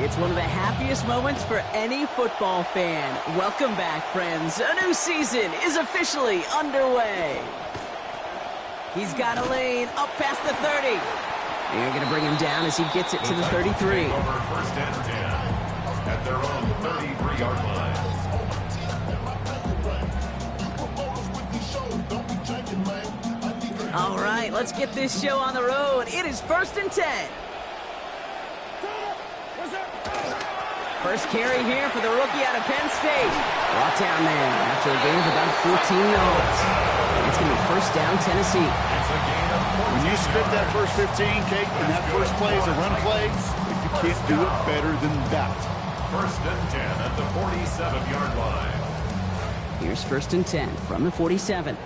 It's one of the happiest moments for any football fan. Welcome back, friends. A new season is officially underway. He's got a lane up past the 30. They're going to bring him down as he gets it to the 33. Over first and 10 at their own 33-yard line. All right, let's get this show on the road. It is first and 10. First carry here for the rookie out of Penn State. Brought down there after a gain of about 14 yards. It's going to be first down, Tennessee. When you spit that first 15, Kate, and that first play is a run play, you can't do it better than that. First and 10 at the 47-yard line. Here's first and 10 from the 47.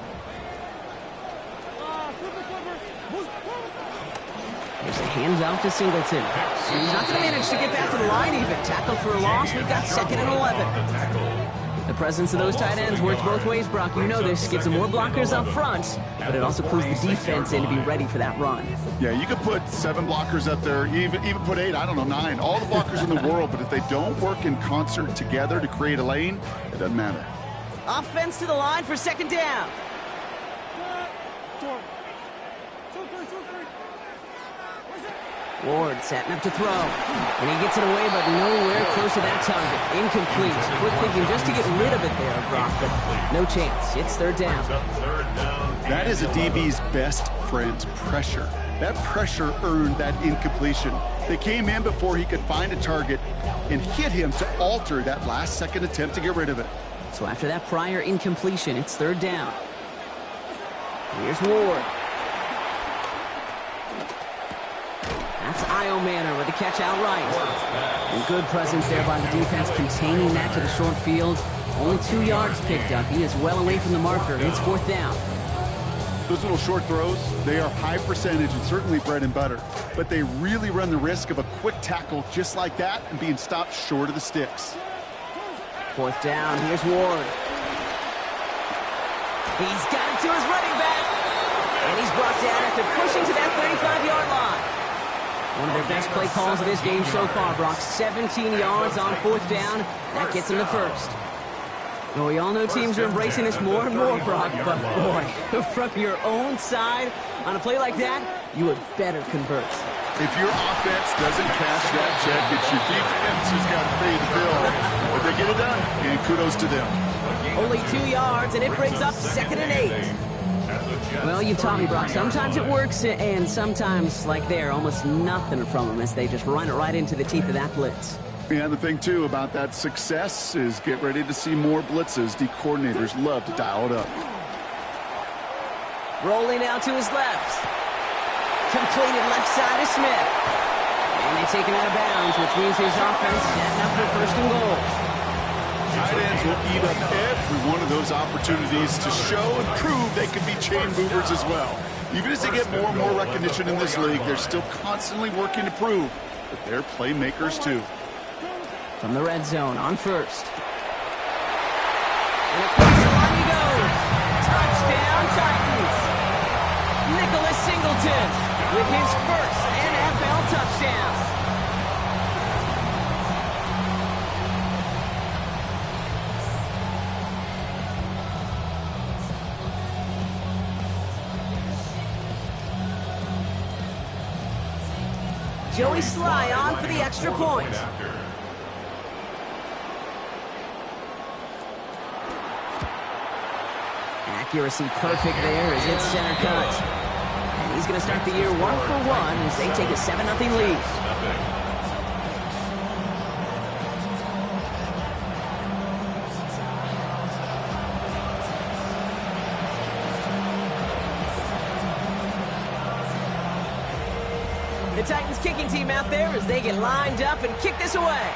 There's a handoff to Singleton. He's not going to manage to get back to the line even. Tackled for a loss. We've got second and 11. The presence of those tight ends works both ways, Brock. You know this. Gives them more blockers up front, but it also clues the defense in to be ready for that run. Yeah, you could put 7 blockers up there, even put 8, I don't know, 9. All the blockers in the world, but if they don't work in concert together to create a lane, it doesn't matter. Offense to the line for second down. Ward setting up to throw. And he gets it away, but nowhere close to that target. Incomplete. Quick thinking just to get rid of it there, Brock, but no chance. It's third down. That is a DB's best friend, pressure. That pressure earned that incompletion. They came in before he could find a target and hit him to alter that last-second attempt to get rid of it. So after that prior incompletion, it's third down. Here's Ward. That's Io Manor with the catch outright. And good presence there by the defense, containing that to the short field. Only 2 yards picked up. He is well away from the marker. It's fourth down. Those little short throws, they are high percentage and certainly bread and butter. But they really run the risk of a quick tackle just like that and being stopped short of the sticks. Fourth down. Here's Ward. He's got it to his running back. And he's brought down after pushing to that 35-yard line. One of their best play calls of this game so far, Brock. 17 yards on fourth down. That gets him to first. Well, we all know teams are embracing this more and more, Brock, but boy, from your own side, on a play like that, you would better convert. If your offense doesn't cash that check, it's your defense who's got to pay the bill. But they get it done, and kudos to them. Only 2 yards, and it brings up second and 8. Well, you've taught me, Brock. Sometimes it works, and sometimes, like there, almost nothing from them as they just run it right into the teeth of that blitz. And the thing, too, about that success is get ready to see more blitzes. The coordinators love to dial it up. Rolling out to his left. Completed left side of Smith. And they take him out of bounds, which means his offense setting up for first and goal. Tight ends will eat up every one of those opportunities to show and prove they can be chain movers as well. Even as they get more and more recognition in this league, they're still constantly working to prove that they're playmakers too. From the red zone on first. And across the line he goes. Touchdown Titans. Nicholas Singleton with his first NFL touchdown. Joey Sly on for the extra point. Accuracy perfect there as it's center cut. And he's going to start the year 1 for 1 as they take a 7-0 lead. The Titans kicking team out there as they get lined up and kick this away.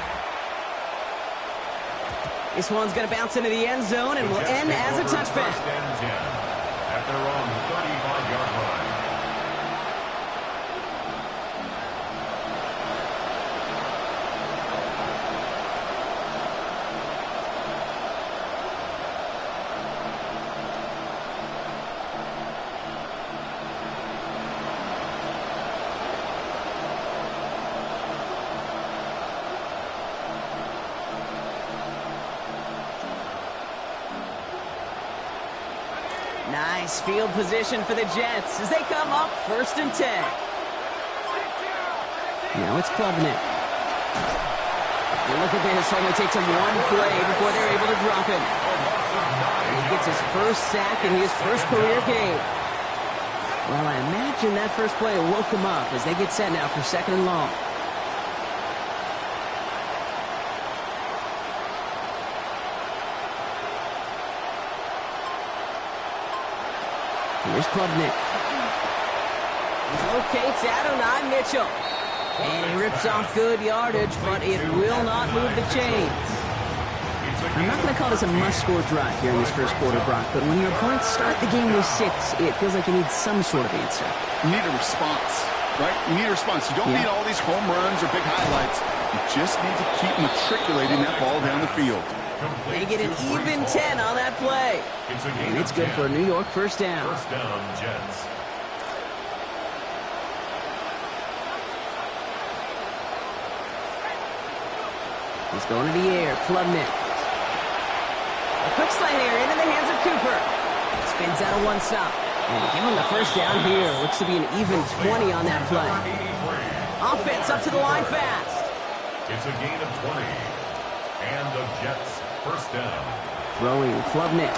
This one's going to bounce into the end zone and will end as a touchback. First and 10 at their own 35-yard line. Nice field position for the Jets as they come up 1st and 10. Now it's Klubnik. And look at this. Only takes him one play before they're able to drop him. And he gets his first sack in his first career game. Well, I imagine that first play woke him up as they get set now for 2nd and long. Here's Klubnik. He locates Adonai Mitchell. And he rips off good yardage, but it will not move the chains. I'm not going to call this a must-score drive here in this first quarter, Brock, but when your opponents start the game with 6, it feels like you need some sort of answer. You need a response, right? You need a response. You don't need all these home runs or big highlights. You just need to keep matriculating that ball down the field. They get an even 10 on that play. And it's good for a New York first down. First down, Jets. He's going to the air. Klubnik. A quick slant here into the hands of Cooper. Spins out of one stop. And give him the first down here. Looks to be an even 20 on that play. Offense up to the line fast. It's a gain of 20. And the Jets first down. Throwing Klubnik.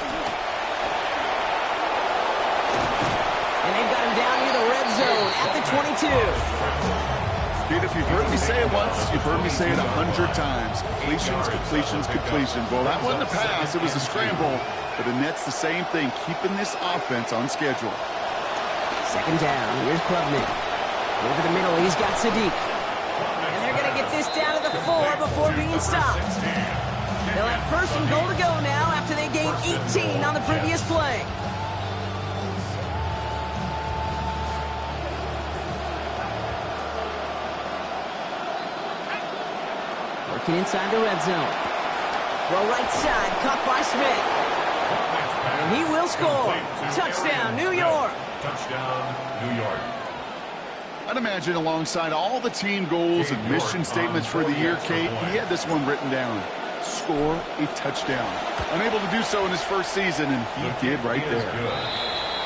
And they've got him down near the red zone at the 22. Dude, if you've heard me say it once, you've heard me say it 100 times. Completions, completions, completions. Well, that wasn't a pass. It was a scramble. But the Nets the same thing, keeping this offense on schedule. 2nd down. Here's Klubnik. Over the middle, he's got Sadiq. And they're going to get this down to the 4 before being stopped. They'll have 1st and goal to go now after they gained 18 on the previous play. Working inside the red zone. Well, right side, caught by Smith. And he will score. Touchdown, New York. Touchdown, New York. I'd imagine alongside all the team goals and mission statements for the year, Kate, he had this one written down. Score a touchdown. Unable to do so in his first season, and he did right there.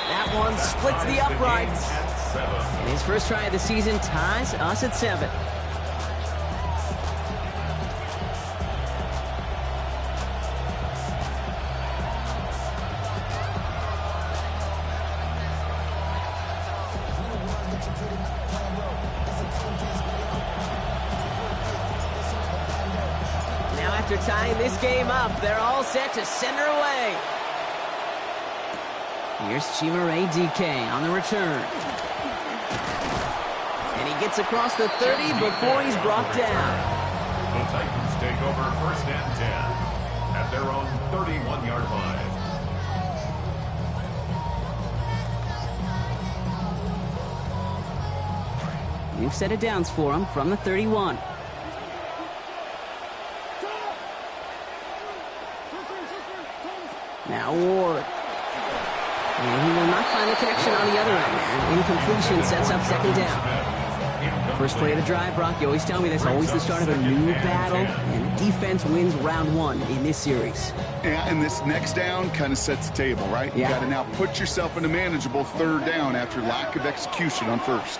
That one splits the uprights. And his first try of the season ties us at 7. After tying this game up, they're all set to send her away. Here's Chimere DK on the return. And he gets across the 30 before he's brought down. The Titans take over 1st and 10 at their own 31-yard line. You've set it downs for him from the 31. Now Ward. And he will not find the connection on the other end. Incompletion sets up 2nd down. First play of the drive, Brock, you always tell me that's always the start of a new battle, and defense wins round 1 in this series. Yeah, and this next down kind of sets the table, right? You got to now put yourself in a manageable 3rd down after lack of execution on 1st.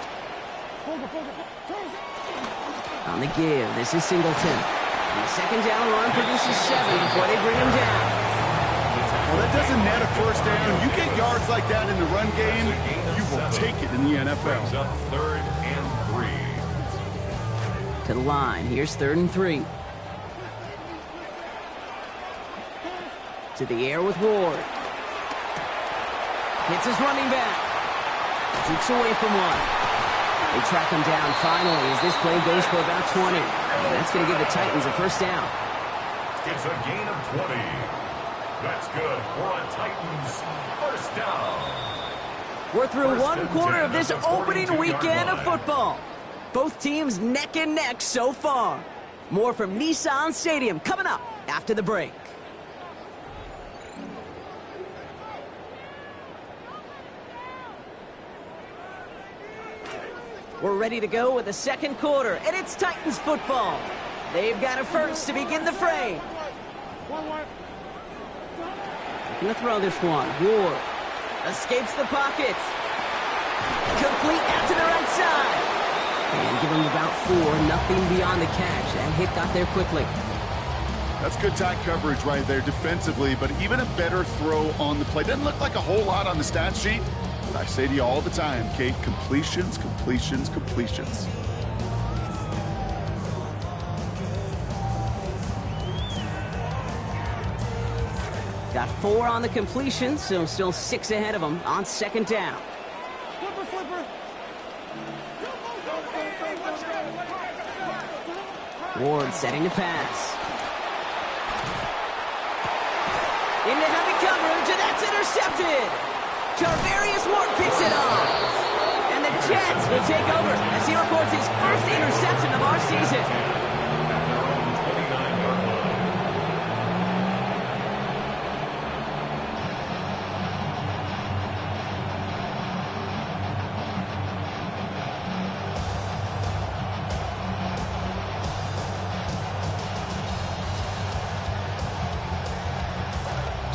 On the give, this is Singleton. And the 2nd down run produces 7 before they bring him down. Well, that doesn't net a first down. You get yards like that in the run game, you will take it in the NFL. Up 3rd and 3. To the line. Here's 3rd and 3. To the air with Ward. Hits his running back. Jukes away from one. They track him down finally as this play goes for about 20. And that's going to give the Titans a first down. It's a gain of 20. That's good for a Titans first down. We're through 1 quarter of this 10 opening weekend of line. football. Both teams neck and neck so far. More from Nissan Stadium coming up after the break. We're ready to go with the 2nd quarter, and it's Titans football. They've got a first to begin the fray. Looking to throw this one. Ward. Escapes the pocket. Complete out to the right side. And give him about 4, nothing beyond the catch. That hit got there quickly. That's good tight coverage right there defensively, but even a better throw on the play. Doesn't look like a whole lot on the stat sheet, but I say to you all the time, Kate, completions, completions, completions. Got 4 on the completion, so still 6 ahead of him on second down. Ward setting to pass. Into heavy coverage, and that's intercepted. Jarvarius Ward picks it off. And the Jets will take over as he records his first interception of our season.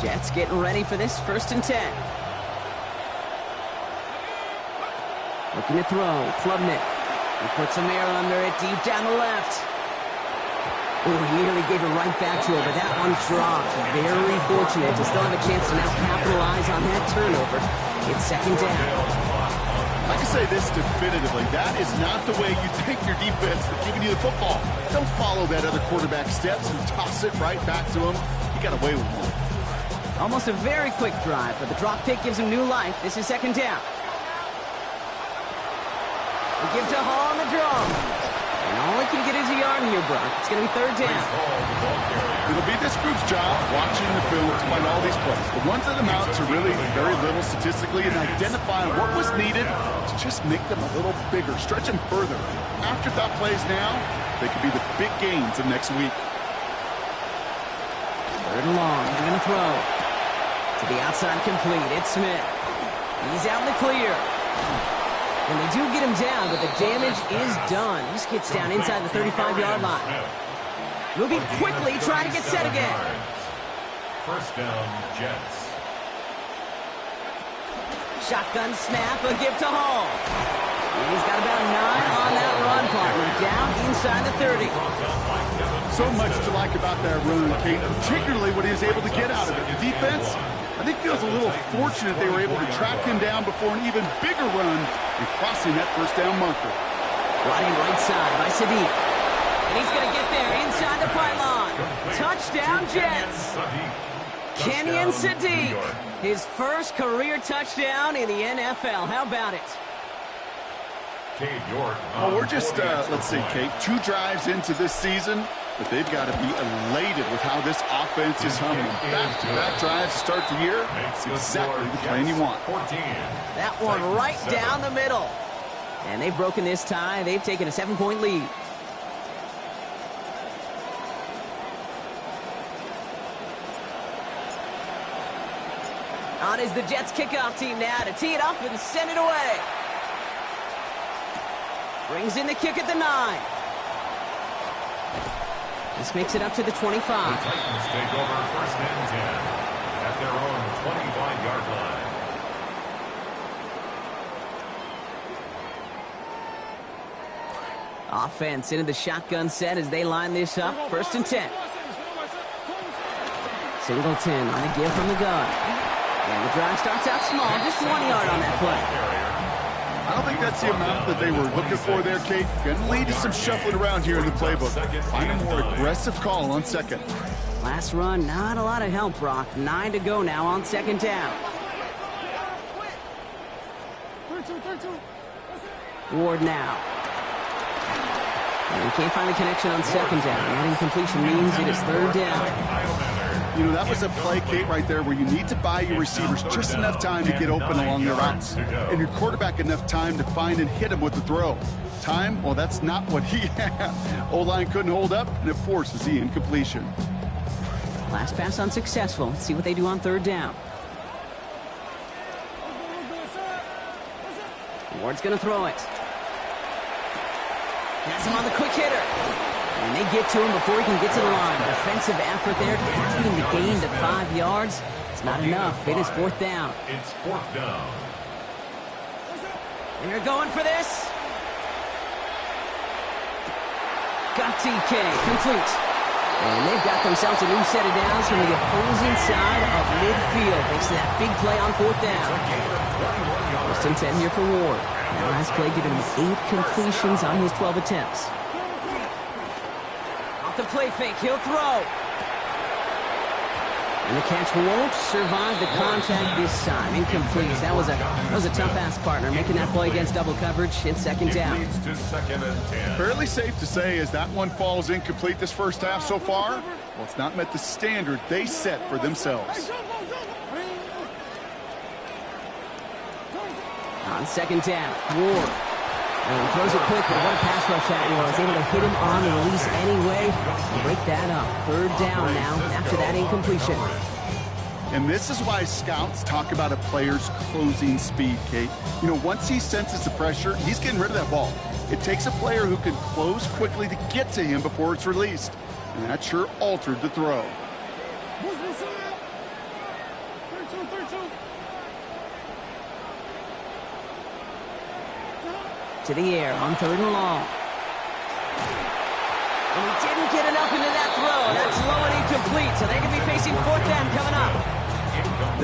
Jets getting ready for this 1st and 10. Looking to throw. Klubnik. He puts some air under it deep down the left. Oh, he nearly gave it right back to her, but that one dropped. Very fortunate to still have a chance to now capitalize on that turnover. It's second down. I can say this definitively. That is not the way you take your defense for giving you the football. Don't follow that other quarterback steps and toss it right back to him. He got away with one. Almost a very quick drive, but the drop pick gives him new life. This is second down. We give to Hall on the draw. And all he can get is a yard here, Brock. It's going to be third down. It'll be this group's job watching the film to find all these plays. The ones that amount to really very little statistically and identifying what was needed to just make them a little bigger, stretch them further. Afterthought plays now, they could be the big gains of next week. Third and long. They're going to throw. To the outside complete. It's Smith. He's out in the clear. And they do get him down, but the damage is done. This gets down inside the 35-yard line. Moving quickly, trying to get set again. First down, Jets. Shotgun snap, a give to Hall. He's got about 9 on that run, partner. Down inside the 30. So much to like about that run, Kate, particularly what he was able to get out of it. The defense, I think, feels a little fortunate they were able to track him down before an even bigger run and crossing that first down marker. Running right side by Sadiq. And he's going to get there inside the pylon. Touchdown, Jets. Kenyon Sadiq, his first career touchdown in the NFL. How about it? Well, we're just, let's see, Kate, 2 drives into this season, but they've got to be elated with how this offense is humming. Back-to-back drives to start the year. It's exactly the plan you want. That one right down the middle. And they've broken this tie. They've taken a 7-point lead. On is the Jets kickoff team now to tee it up and send it away. Brings in the kick at the 9. This makes it up to the 25. The Titans take over first and 10 at their own 25-yard line. Offense into the shotgun set as they line this up. First and 10. Singleton on a give from the gun. And the drive starts out small, just 1 yard on that play. I don't think that's the amount that they were looking for there, Kate. Going to lead to some shuffling around here in the playbook. Find a more aggressive call on second. Last run, not a lot of help, Brock. 9 to go now on second down. Ward now. And he can't find the connection on second down. Adding completion means it is third down. You know, that was a play, Kate, right there where you need to buy your receivers just enough time to get open along their routes. And your quarterback enough time to find and hit him with the throw. Time, well, that's not what he had. O-line couldn't hold up, and it forces the incompletion. Last pass unsuccessful. Let's see what they do on third down. Ward's going to throw it. Has him on the quick hitter. And they get to him before he can get to the line. Defensive effort there, capping the gain to 5 yards. It's not enough. It is 4th down. It's 4th down. They're going for this. Got TK, complete. And they've got themselves a new set of downs from the opposing side of midfield. Thanks to that big play on 4th down. 1st and 10 here for Ward. Now last play giving him 8 completions on his 12 attempts. Off the play fake, he'll throw. And the catch won't survive the contact this time. Incomplete. That was a tough-ass partner making that play against double coverage. It's 2nd down. Leads to 2nd and 10. Fairly safe to say as that one falls incomplete this first half so far, well, it's not met the standard they set for themselves. On 2nd down, Ward. And he throws it quick, but what a pass rush that was. Able to hit him on the release anyway. Break that up. 3rd down now after that incompletion. And this is why scouts talk about a player's closing speed, Kate. You know, once he senses the pressure, he's getting rid of that ball. It takes a player who can close quickly to get to him before it's released. And that sure altered the throw. To the air on 3rd and long. And he didn't get enough into that throw. That's low and incomplete, so they could be facing 4th down coming up.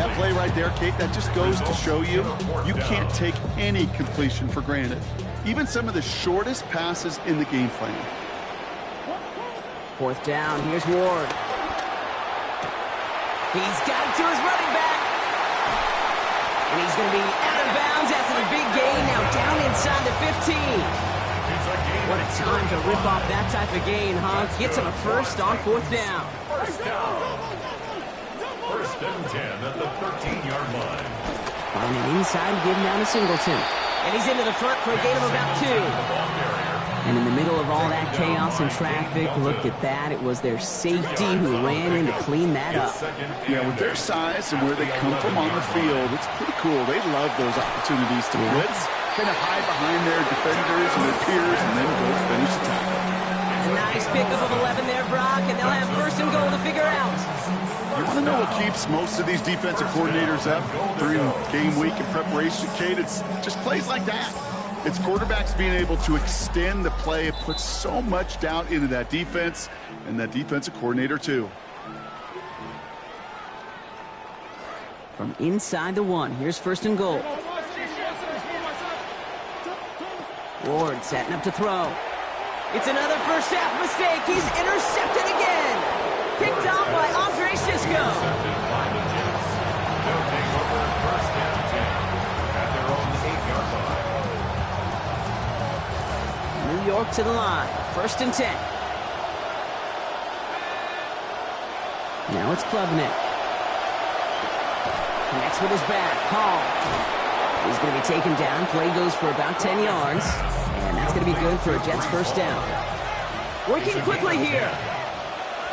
That play right there, Kate, that just goes to show you can't take any completion for granted. Even some of the shortest passes in the game plan. 4th down, here's Ward. He's got it to his running back. And he's going to be out of bounds after the big gain, now down inside the 15. What a time to rip off that type of gain, huh? Gets him a 1st on 4th down. 1st down. 1st and 10 at the 13-yard line. Finding inside, giving down to Singleton. And he's into the front for a gain of about 2. And in the middle of all that chaos and traffic, look at that. It was their safety who ran in to clean that up. Yeah, with their size and where they come from on the field, it's pretty cool. They love those opportunities to blitz, kind of hide behind their defenders and their peers, and then go finish the tackle. A nice pickup of 11 there, Brock, and they'll have 1st and goal to figure out. You want to know what keeps most of these defensive coordinators up during game week and preparation, Kate? It's just plays like that. It's quarterbacks being able to extend the play. It puts so much doubt into that defense and that defensive coordinator, too. From inside the 1, here's 1st and goal. Ward setting up to throw. It's another first half mistake. He's intercepted again. Picked off by Andre Cisco. Intercepted by the Jets. They'll take over 1st and 10 at their own 8-yard line. New York to the line. 1st and 10. Now it's Klubnik. Connects with his back. Hall. He's going to be taken down. Play goes for about 10 yards. And that's going to be good for a Jets 1st down. Working quickly here.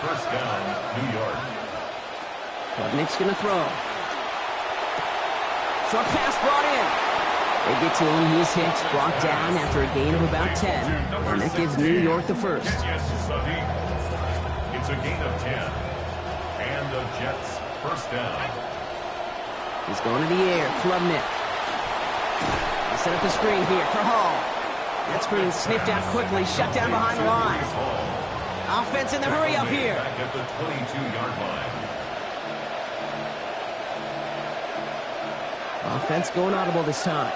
1st down, New York. Klubnik's going to throw. Short pass brought in. They get to him. He's hit, brought down after a gain of about 10. And that gives New York the 1st. Yes, Sunday. It's a gain of 10. And the Jets 1st down. He's going to the air. Klubnik. He'll set up the screen here for Hall. That screen sniffed out quickly, shut down behind the line. Offense in the hurry up here. Back at the 22-yard line. Offense going audible this time.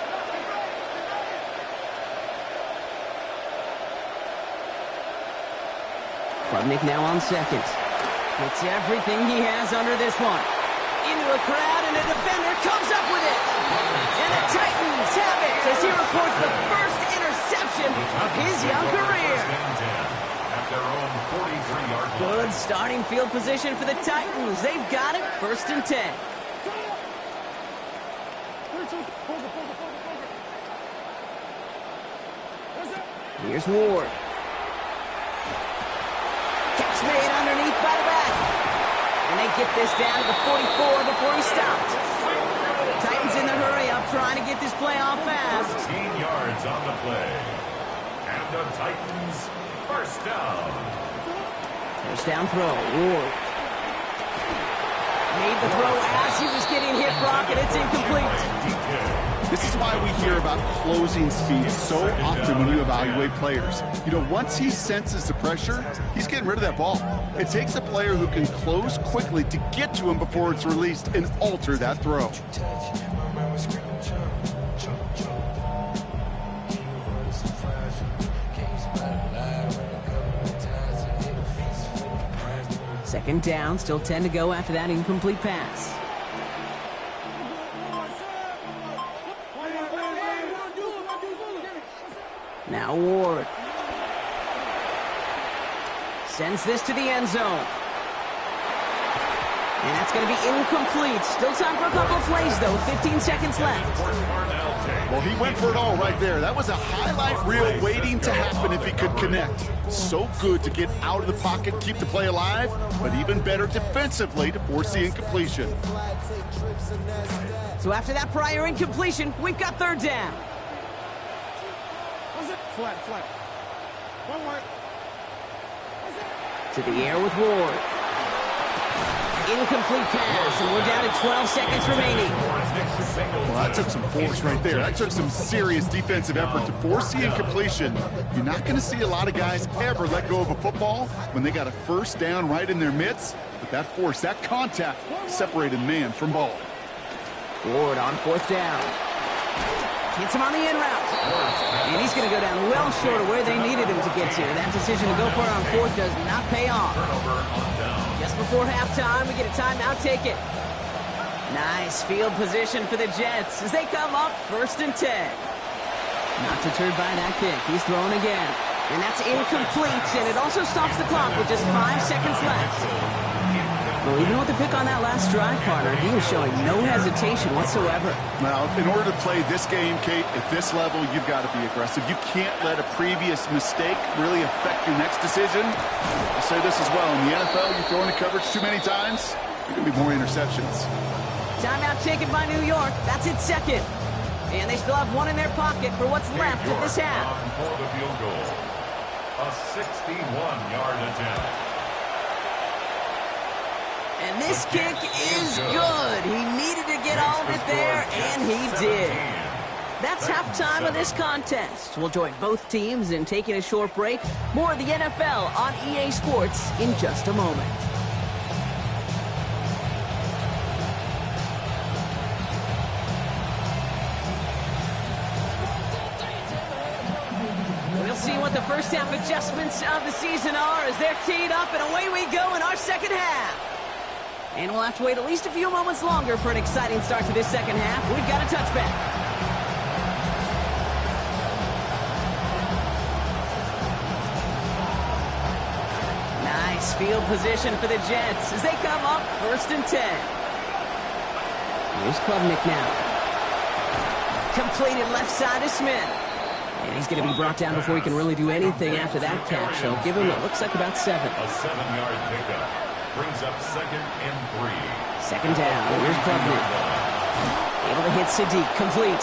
Klubnik now on 2nd. Puts everything he has under this one. Into a crowd, and a defender comes up with it. And the Titans have it as he reports the first interception of his young career. At their own 43-yard line. Good starting field position for the Titans. They've got it. 1st and 10. Here's Ward. Catch made underneath by the back. And they get this down to the 44 before he stopped. Titans in the hurry up, trying to get this play off fast. 15 yards on the play. And the Titans. First down. First down throw. Ward made the throw as he was getting hit, Brock, and it's incomplete. This is why we hear about closing speed so often when you evaluate players. You know, once he senses the pressure, he's getting rid of that ball. It takes a player who can close quickly to get to him before it's released and alter that throw. Second down, still 10 to go after that incomplete pass. Now Ward sends this to the end zone. And that's going to be incomplete. Still time for a couple of plays, though. 15 seconds left. Well, he went for it all right there. That was a highlight reel waiting to happen if he could connect. So good to get out of the pocket, keep the play alive, but even better defensively to force the incompletion. So after that prior incompletion, we've got third down. Flat. One more. To the air with Ward. Incomplete pass, and we're down to 12 seconds remaining. Well, that took some force right there. That took some serious defensive effort to force the incompletion. You're not going to see a lot of guys ever let go of a football when they got a first down right in their midst. But that force, that contact, separated man from ball. Ward on fourth down. Hits him on the in route. And he's going to go down well short of where they needed him to get to. That decision to go for it on fourth does not pay off. Just before halftime, we get a timeout. Take it. Nice field position for the Jets as they come up 1st and 10. Not deterred by that kick. He's throwing again. And that's incomplete, and it also stops the clock with just 5 seconds left. Well, even with the pick on that last drive, partner, he was showing no hesitation whatsoever. Now, in order to play this game, Kate, at this level, you've got to be aggressive. You can't let a previous mistake really affect your next decision. I'll say this as well. In the NFL, you throw into coverage too many times, you're going to be more interceptions. Timeout taken by New York. That's its second. And they still have one in their pocket for what's left of this half. For the field goal. A 61-yard attempt. And this kick is good. He needed to get all of it there, and he did. That's halftime of this contest. We'll join both teams in taking a short break. More of the NFL on EA Sports in just a moment. We'll see what the first half adjustments of the season are as they're teed up, and away we go in our second half. And we'll have to wait at least a few moments longer for an exciting start to this second half. We've got a touchback. Nice field position for the Jets as they come up 1st and 10. Here's Klubnik now. Completed left side to Smith. And he's going to be brought down before he can really do anything after that catch. So give him what looks like about 7. A 7-yard pickup. Brings up 2nd and 3. Second down. Here's Klubnik. Able to hit Sadiq. Complete.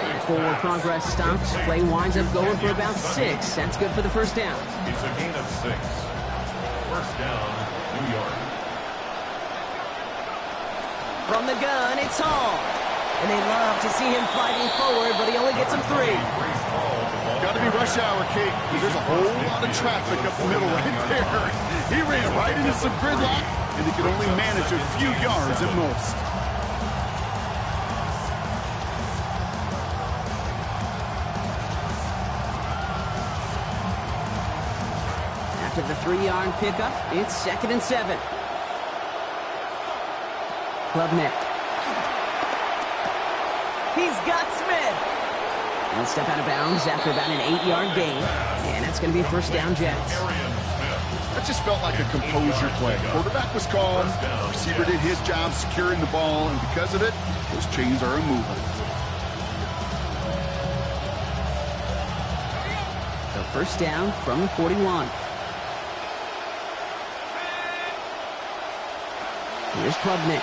And forward progress stops. Play winds up going for about 6. That's good for the first down. It's a gain of 6. First down, New York. From the gun, it's Hall. And they love to see him fighting forward, but he only gets him 3. Got to be rush hour, Kate, because there's a whole lot of traffic up the middle right there. He ran right into some gridlock, and he could only manage a few yards at most. After the 3-yard pickup, it's 2nd and 7. Klubnik. He's got Smith. He'll step out of bounds after about an 8-yard gain. And that's going to be a first down, Jets. That just felt like a composure play. Quarterback was calm. Receiver did his job securing the ball, and because of it, those chains are moving. So first down from the 41. Here's Klubnik.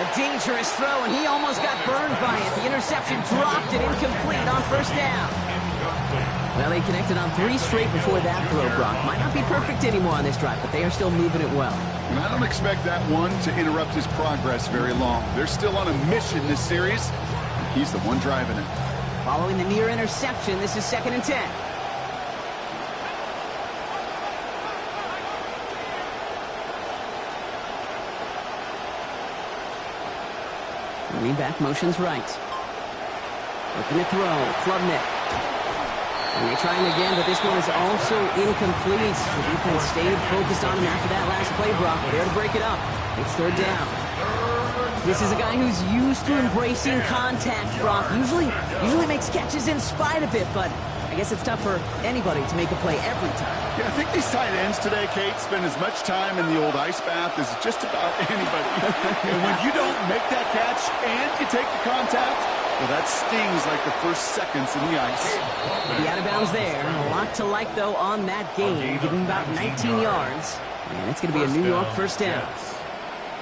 A dangerous throw, and he almost got burned by it. The interception dropped it incomplete on first down. Well, they connected on 3 straight before that throw, Brock. Might not be perfect anymore on this drive, but they are still moving it well. And I don't expect that one to interrupt his progress very long. They're still on a mission this series. He's the one driving it. Following the near interception, this is 2nd and 10. Running back motions right. Looking to throw. Klubnik. And they try him again, but this one is also incomplete. The defense stayed focused on him after that last play, Brock. There to break it up. It's 3rd down. This is a guy who's used to embracing contact, Brock. Usually makes catches in spite of it, but I guess it's tough for anybody to make a play every time. Yeah, I think these tight ends today, Kate, spend as much time in the old ice bath as just about anybody. And when you don't make that catch and you take the contact, well, that stings like the first seconds in the ice. The out of bounds there. A lot to like, though, on that gain. Give him about 19 yards. And it's going to be a New York first down.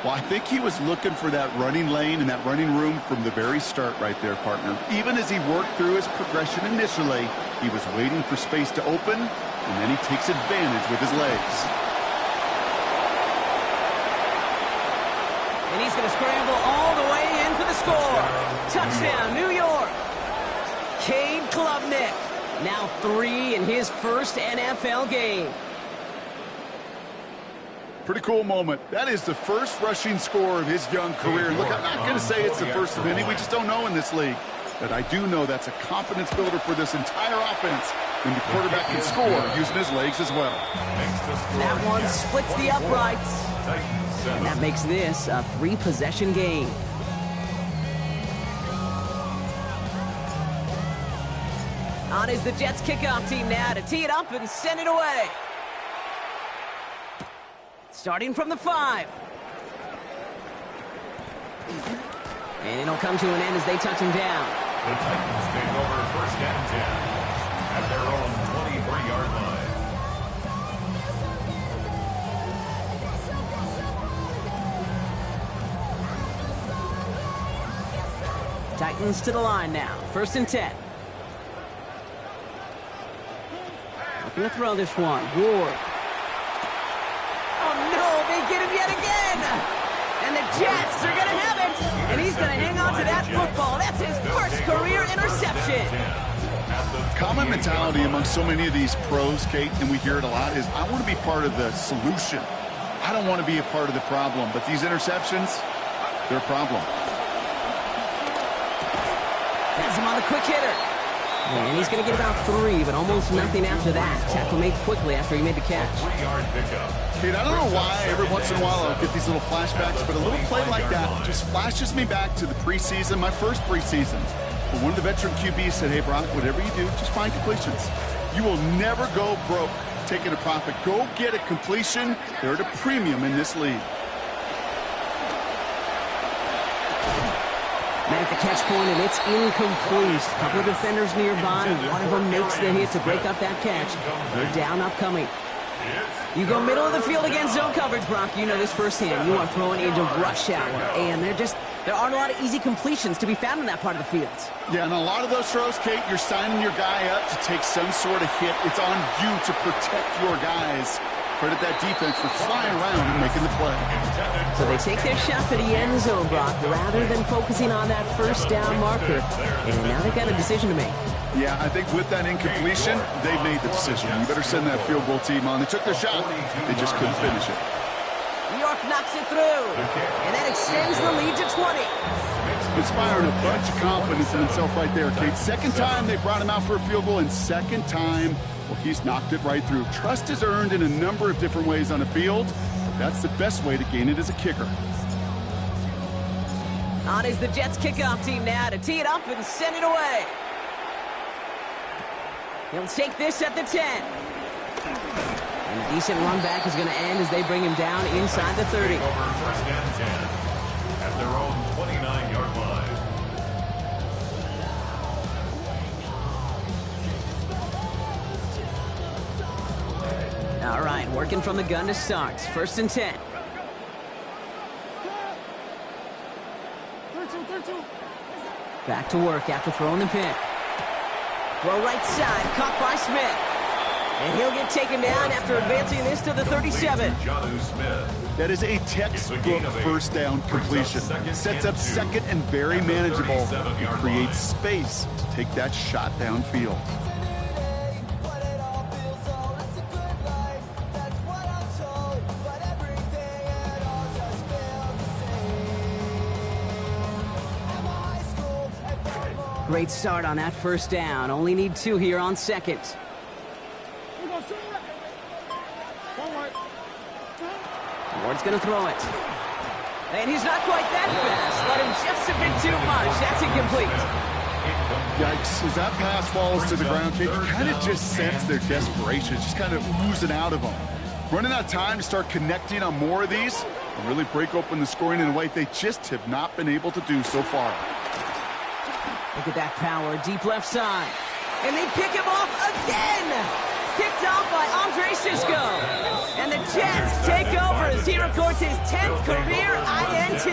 Well, I think he was looking for that running lane and that running room from the very start right there, partner. Even as he worked through his progression initially, he was waiting for space to open, and then he takes advantage with his legs. And he's going to scramble all the way in for the score. Touchdown, New York. Cade Klubnik, now 3 in his first NFL game. Pretty cool moment. That is the first rushing score of his young career. Look, I'm not going to say it's the first of any. We just don't know in this league. But I do know that's a confidence builder for this entire offense when the quarterback can score using his legs as well. That one splits the uprights. And that makes this a 3-possession game. On is the Jets kickoff team now to tee it up and send it away. Starting from the 5. And it'll come to an end as they touch him down. The Titans take over 1st and 10 at their own 23-yard line. Titans to the line now. 1st and 10. Looking to throw this one. Ward. Oh, no, they get him yet again. And the Jets are going to have it. And he's going to hang on to that football. That's his first career interception. Common mentality among so many of these pros, Kate, and we hear it a lot, is I want to be part of the solution. I don't want to be a part of the problem. But these interceptions, they're a problem. Has him on the quick hitter. And he's going to get about 3, but almost nothing after that. Tackle made quickly after he made the catch. Kate, I don't know why every once in a while I'll get these little flashbacks, but a little play like that just flashes me back to the preseason, my first preseason. But one of the veteran QBs said, hey, Brock, whatever you do, just find completions. You will never go broke taking a profit. Go get a completion. They're at a premium in this league. At the catch point, and it's incomplete. A couple of defenders nearby. One of them makes the hit to break up that catch. They're down upcoming. You go middle of the field against zone coverage, Brock. You know this firsthand. You are throwing into rush hour, and there aren't a lot of easy completions to be found in that part of the field. Yeah, and a lot of those throws, Kate, you're signing your guy up to take some sort of hit. It's on you to protect your guys. Credit that defense for flying around and making the play. So they take their shot to the end zone, Brock, rather than focusing on that first down marker. And now they've got a decision to make. Yeah, I think with that incompletion, they made the decision. You better send that field goal team on. They took their shot. They just couldn't finish it. New York knocks it through. And that extends the lead to 20. Inspiring a bunch of confidence in himself right there, Kate. Second time they brought him out for a field goal, and second time, well, he's knocked it right through. Trust is earned in a number of different ways on the field. That's the best way to gain it as a kicker. On is the Jets kickoff team now to tee it up and send it away. He'll take this at the 10. And a decent run back is going to end as they bring him down inside the 30. Over 1st and 10 at their own 29-yard line. All right, working from the gun to start. 1st and 10. Back to work after throwing the pick. Throw right side, caught by Smith. And he'll get taken down after advancing this to the 37. Jonnu Smith. That is a textbook first down completion. Sets up second and very manageable. It creates space to take that shot downfield. Great start on that first down. Only need 2 here on second. Ward's going to throw it. And he's not quite that fast. Let him just a bit too much. That's incomplete. Yikes. As that pass falls to the ground, kid, you kind of just sense their desperation. It's just kind of oozing out of them. Running out of time to start connecting on more of these and really break open the scoring in a way they just have not been able to do so far. Look at that power, deep left side. And they pick him off again! Picked off by Andre Sisco. And the Jets take over as he records his 10th career INT.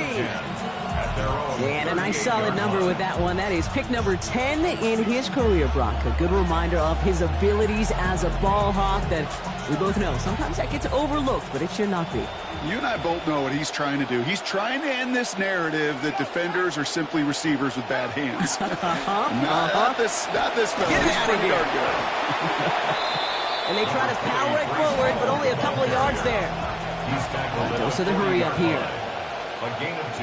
And a nice solid number with that one. That is pick number 10 in his career, Brock. A good reminder of his abilities as a ball hawk that we both know. Sometimes that gets overlooked, but it should not be. You and I both know what he's trying to do. He's trying to end this narrative that defenders are simply receivers with bad hands. Not this fella. Get He's out of pretty here. darn good. And they try to power it forward, but only a couple of yards there. Dose of the hurry up here. A gain of 2.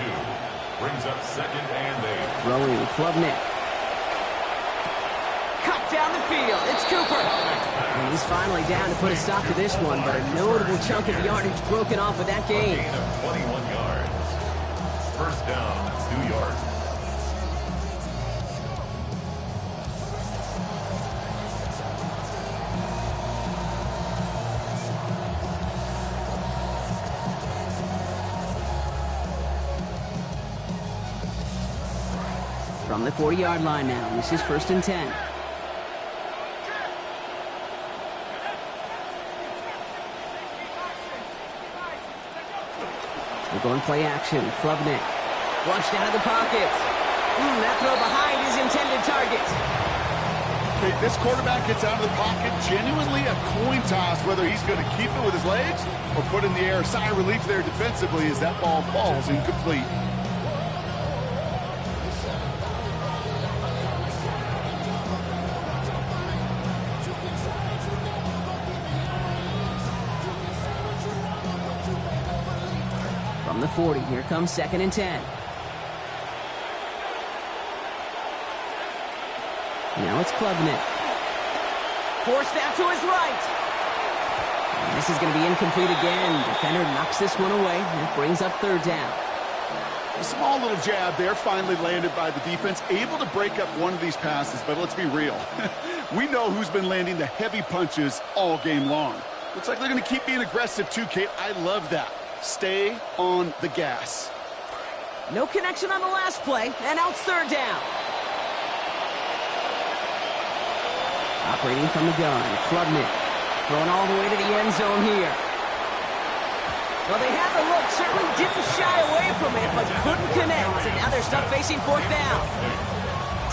Brings up second and 8. Throwing Klubnik. Cut down the field. It's Cooper. And he's finally down to put a stop to this one, but a notable chunk of yardage broken off with that gain. Gain of 21 yards. First down, 2 yards. From the 40-yard line now. This is 1st and 10. They're going play action. Klubnik. Flushed out of the pocket. That throw behind his intended target. Okay, this quarterback gets out of the pocket. Genuinely a coin toss whether he's going to keep it with his legs or put in the air. Sigh of relief there defensively as that ball falls incomplete. From the 40, here comes 2nd and 10. Now it's Klubnik. Forced out to his right. And this is going to be incomplete again. Defender knocks this one away, and it brings up 3rd down. A small little jab there, finally landed by the defense. Able to break up one of these passes, but let's be real. We know who's been landing the heavy punches all game long. Looks like they're going to keep being aggressive too, Kate. I love that. Stay on the gas. No connection on the last play, and now it's 3rd down. Operating from the gun, Klubnik. Throwing all the way to the end zone here. Well, they had the look, certainly didn't shy away from it, but couldn't connect, and now they're stuck facing 4th down.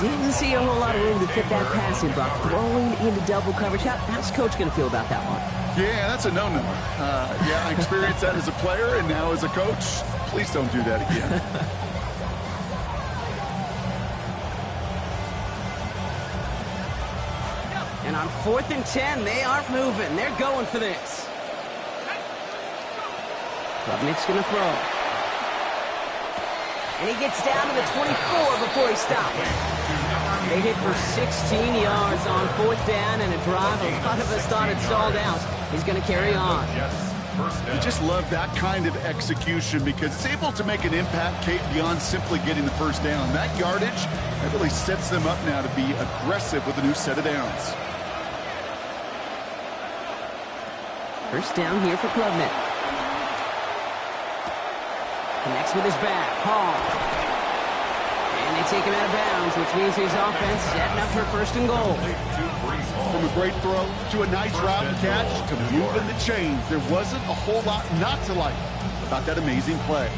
Didn't see a whole lot of room to fit that passing block. Throwing into double coverage. How's Coach going to feel about that one? Yeah, that's a no-no. Yeah, I experienced that as a player and now as a coach. Please don't do that again. And on 4th and 10, they aren't moving. They're going for this. Klubnik's going to throw. And he gets down to the 24 before he stops. They hit for 16 yards on 4th down and a drive. A lot of us thought it stalled out. He's going to carry on. You just love that kind of execution because it's able to make an impact, Kate, beyond simply getting the first down. That yardage, that really sets them up now to be aggressive with a new set of downs. First down here for Klubnik. Connects with his back. Hall. And they take him out of bounds, which means his offense setting up for 1st and goal. From a great throw to a nice route and catch to moving the chains. There wasn't a whole lot not to like about that amazing play.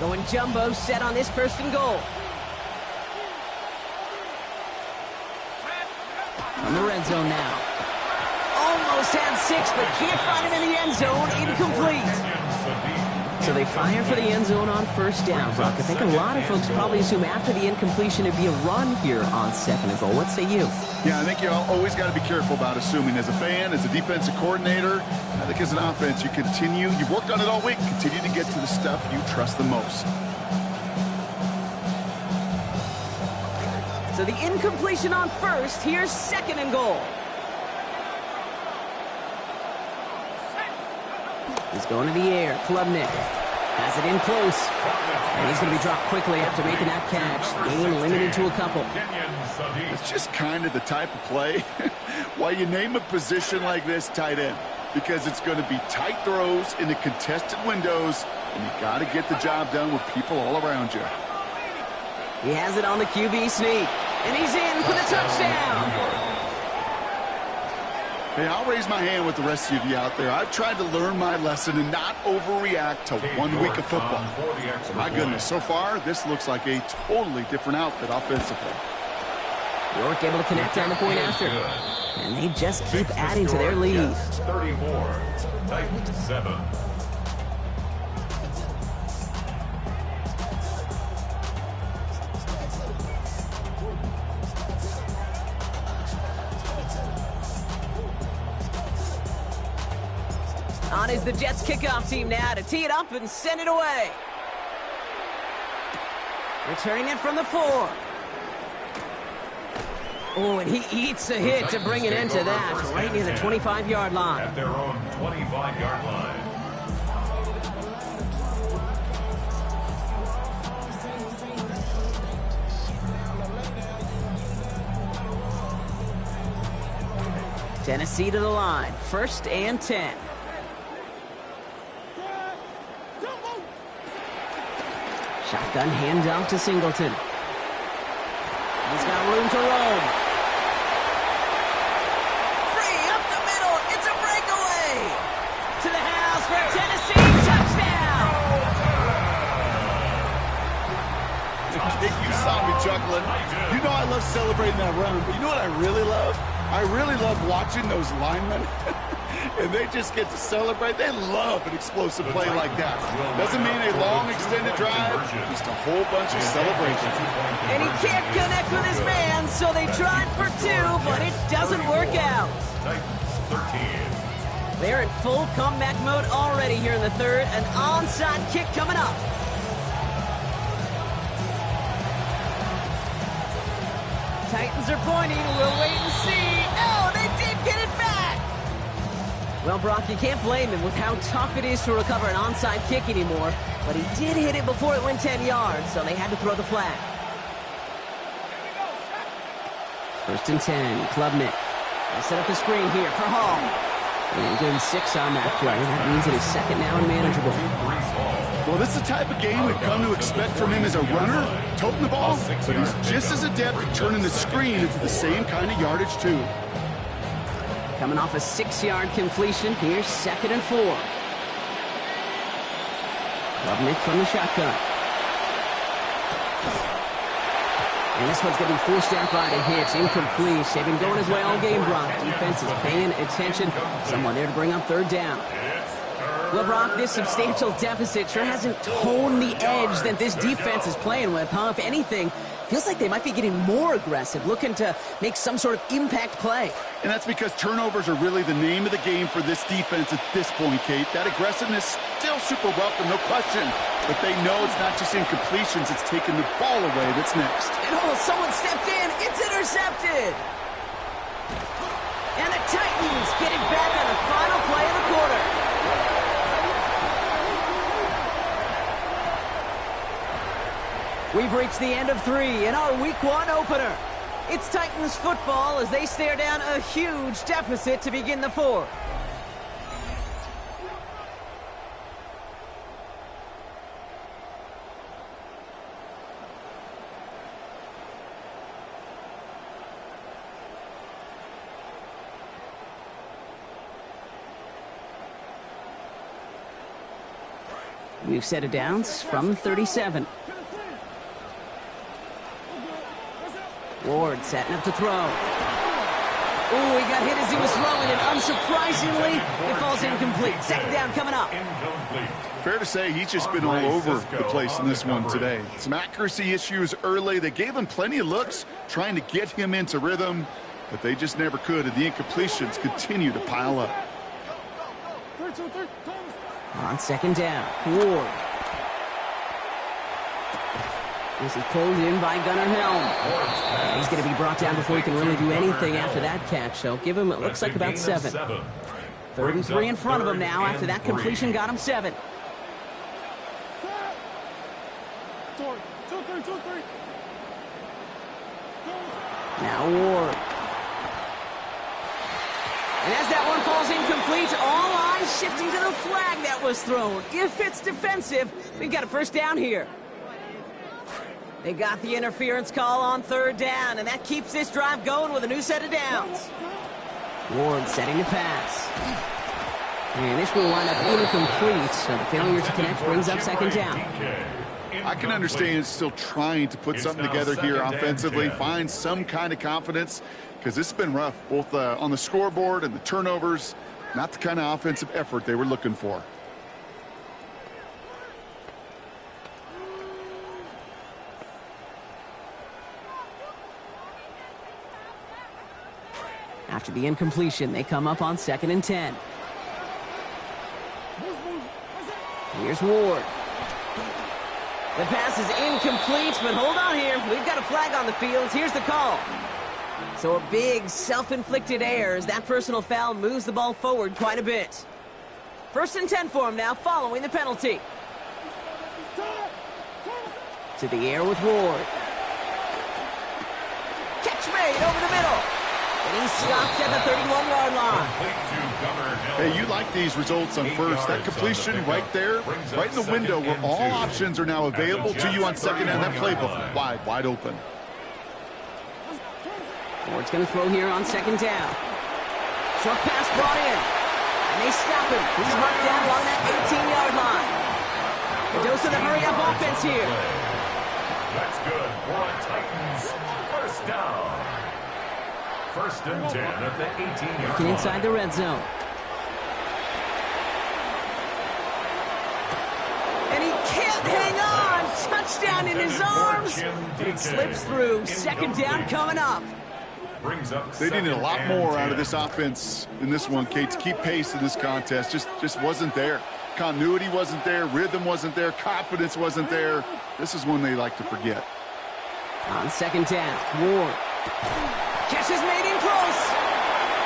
Going jumbo set on this first and goal. On the red zone now. Almost had 6, but can't find him in the end zone. Incomplete. So they fire for the end zone on first down, Brock. I think a lot of folks probably assume after the incompletion it'd be a run here on second and goal. What say you? Yeah, I think you always got to be careful about assuming. As a fan, as a defensive coordinator, I think as an offense, you've worked on it all week, continue to get to the stuff you trust the most. So the incompletion on first. Here's second and goal. He's going to the air. Klubnik has it in close. And he's going to be dropped quickly after making that catch. Game limited to a couple. It's just kind of the type of play why you name a position like this tight end. Because it's going to be tight throws into contested windows, and you got to get the job done with people all around you. He has it on the QB sneak. And he's in for the touchdown. Hey, I'll raise my hand with the rest of you out there. I've tried to learn my lesson and not overreact to 1 week of football. My goodness, so far, this looks like a totally different outfit offensively. York able to connect on the point after. And they just keep adding to their lead. 34, Titans 7. On is the Jets kickoff team now to tee it up and send it away. Returning it from the 4. Oh, and he eats a hit to bring it into that, right near the 25-yard line. At their own 25-yard line. Tennessee to the line, 1st and 10. Shotgun handoff to Singleton. He's got room to roam. Free up the middle. It's a breakaway. To the house for Tennessee. Touchdown. You saw me chuckling. You know I love celebrating that run, but you know what I really love? I really love watching those linemen. And they just get to celebrate. They love an explosive play like that. Doesn't mean a long extended drive, just a whole bunch of celebration. And he can't connect with his man, so they tried for 2, but it doesn't work out. They're in full comeback mode already here in the 3rd. An onside kick coming up. Titans are pointing. We'll wait and see. Oh, they did get it back. Well, Brock, you can't blame him with how tough it is to recover an onside kick anymore. But he did hit it before it went 10 yards, so they had to throw the flag. 1st and 10, Klubnik. They set up the screen here for Hall. And gain 6 on that play. That means it is 2nd now and manageable. Well, this is the type of game we've come to expect from him as a runner, toting the ball, but he's just as adept at turning the screen into the same kind of yardage, too. Coming off a 6-yard completion, here's 2nd and 4. Klubnik from the shotgun. And this one's going to be forced out by the hits. Incomplete. They've been going his way all game, Brock. Defense is paying attention. Someone there to bring up 3rd down. Well, Brock, this substantial deficit sure hasn't toned the edge that this defense is playing with, huh? If anything, feels like they might be getting more aggressive, looking to make some sort of impact play. And that's because turnovers are really the name of the game for this defense at this point, Kate. That aggressiveness still super welcome, no question. But they know it's not just incompletions, it's taking the ball away that's next. And oh, someone stepped in. It's intercepted. And the Titans get it back on the final play of the quarter. We've reached the end of 3 in our Week 1 opener. It's Titans football as they stare down a huge deficit to begin the 4th. We've set it downs from 37. Ward setting up to throw. Oh, he got hit as he was throwing, and unsurprisingly, it falls incomplete. Second down coming up. Fair to say he's just been all over the place in this one today. Some accuracy issues early. They gave him plenty of looks trying to get him into rhythm, but they just never could, and the incompletions continue to pile up. On second down, Ward. As he pulled in by Gunnar Helm. And he's going to be brought down before he can really do anything after that catch. So give him, it looks like about 7. 3rd and 3 in front of him now. After that completion, got him 7. Now Ward. And as that one falls incomplete, all eyes shifting to the flag that was thrown. If it's defensive, we've got a first down here. They got the interference call on 3rd down, and that keeps this drive going with a new set of downs. Ward setting the pass. And this will wind up incomplete, so the failure to connect brings up second down. I can understand still trying to put something together here offensively, find some kind of confidence, because this has been rough, both on the scoreboard and the turnovers. Not the kind of offensive effort they were looking for. After the incompletion, they come up on 2nd and 10. Here's Ward. The pass is incomplete, but hold on here. We've got a flag on the field. Here's the call. So a big self-inflicted error as that personal foul moves the ball forward quite a bit. 1st and 10 for him now following the penalty. To the air with Ward. Catch made over the middle. And he's stopped at the 31-yard line. Hey, you like these results on 1st. That completion right there, right in the window where all options are now available to you on 2nd down. That playbook wide open. Ward's going to throw here on 2nd down. Short pass brought in. And they stop him. He's marked down along that 18-yard line. A dose of the hurry-up offense here. That's good for a Titans first down. 1st and 10 at the 18-yard Looking line. inside the red zone. And he can't hang on. Touchdown in his arms. It slips through. 2nd down coming up. They needed a lot more out of this offense in this one, Kate, to keep pace in this contest. Just wasn't there. Continuity wasn't there. Rhythm wasn't there. Confidence wasn't there. This is one they like to forget. On 2nd down, Ward. Catch is made in close.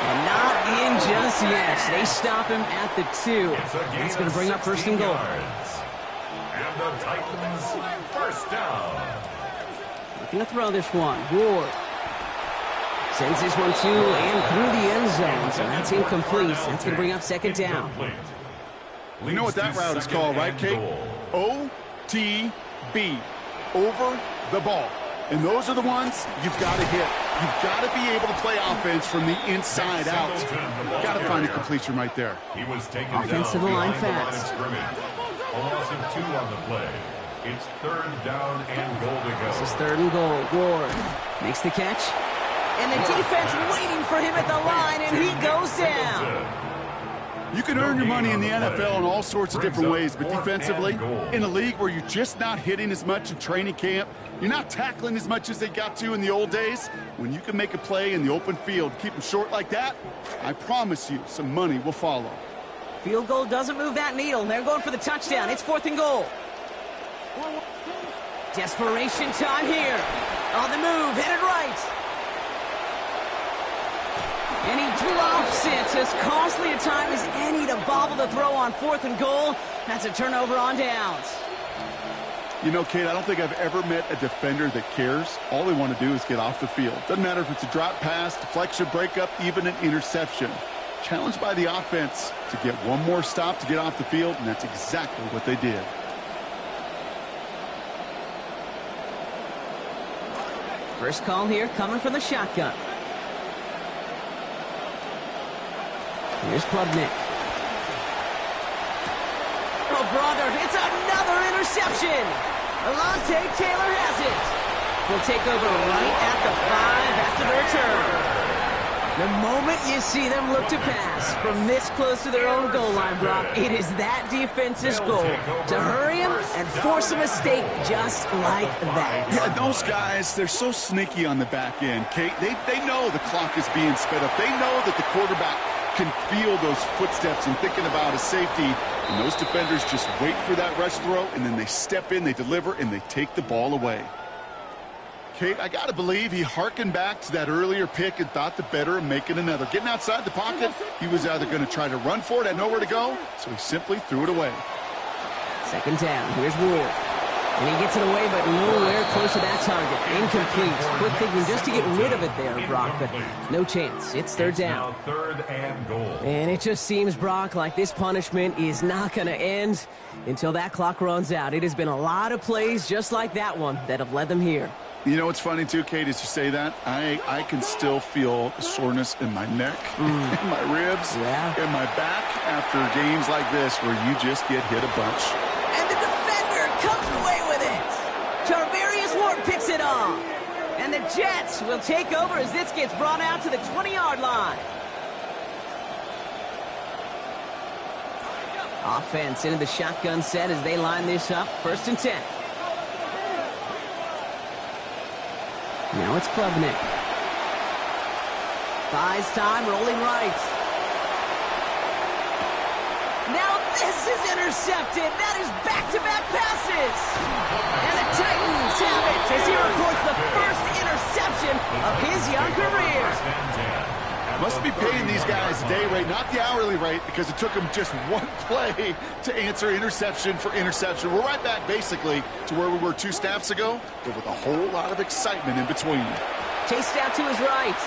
And not in just yet. They stop him at the 2. That's going to bring up 1st and goal. And the Titans first down. Looking to throw this one. Ward. Sends this one to and through the end zone. So that's incomplete. That's going to bring up 2nd down. You know what that route is called, right, Kate? OTB. Over the ball. And those are the ones you've got to hit. You've got to be able to play offense from the inside out. You've got to find a completion right there. He was taken Offensive down line behind the fast. line of scrimmage. A loss of 2 on the play. It's 3rd down and goal to go. This is 3rd and goal. Ward makes the catch. And the defense waiting for him at the line, and he goes down. You can earn your money in the NFL in all sorts of different ways, but defensively, in a league where you're just not hitting as much in training camp, you're not tackling as much as they got to in the old days, when you can make a play in the open field, keep them short like that, I promise you some money will follow. Field goal doesn't move that needle. They're going for the touchdown. It's 4th and goal. Desperation time here. On the move, headed right. And he drops it. As costly a time as any to bobble the throw on 4th and goal. That's a turnover on downs. You know, Kate, I don't think I've ever met a defender that cares. All they want to do is get off the field. Doesn't matter if it's a drop pass, deflection, breakup, even an interception. Challenged by the offense to get one more stop to get off the field, and that's exactly what they did. First call here coming from the shotgun. Here's Klubnik. Oh, brother, it's another interception. Alontae Taylor has it. Will take over right at the 5 after the return. The moment you see them look to pass from this close to their own goal line, Brock, it is that defense's goal to hurry him and force a mistake just like that. Yeah, those guys, they're so sneaky on the back end, Kate. They know the clock is being sped up. They know that the quarterback can feel those footsteps and thinking about a safety. And those defenders just wait for that rush throw, and then they step in, they deliver, and they take the ball away. Kate, I got to believe he hearkened back to that earlier pick and thought the better of making another. Getting outside the pocket, he was either going to try to run for it, had nowhere to go, so he simply threw it away. Second down, here's Ward. And he gets it away, but nowhere close to that target. Incomplete. Quick thinking just to get rid of it there, Brock, but no chance. It's third down. Now third and goal. And it just seems, Brock, like this punishment is not going to end until that clock runs out. It has been a lot of plays just like that one that have led them here. You know what's funny, too, Kate, as you say that? I can still feel soreness in my neck, in my ribs, in my back after games like this where you just get hit a bunch. And the defender comes away with it. Charvarius Ward picks it off. And the Jets will take over as this gets brought out to the 20-yard line. Offense into the shotgun set as they line this up. 1st and 10. Now it's Klubnik. Buys time, rolling right. Now this is intercepted. That is back-to-back passes. And the Titans have it as he reports the first interception of his young career. Must be paying these guys a day rate, not the hourly rate, because it took them just one play to answer interception for interception. We're right back, basically, to where we were 2 snaps ago, but with a whole lot of excitement in between. Chased out to his right.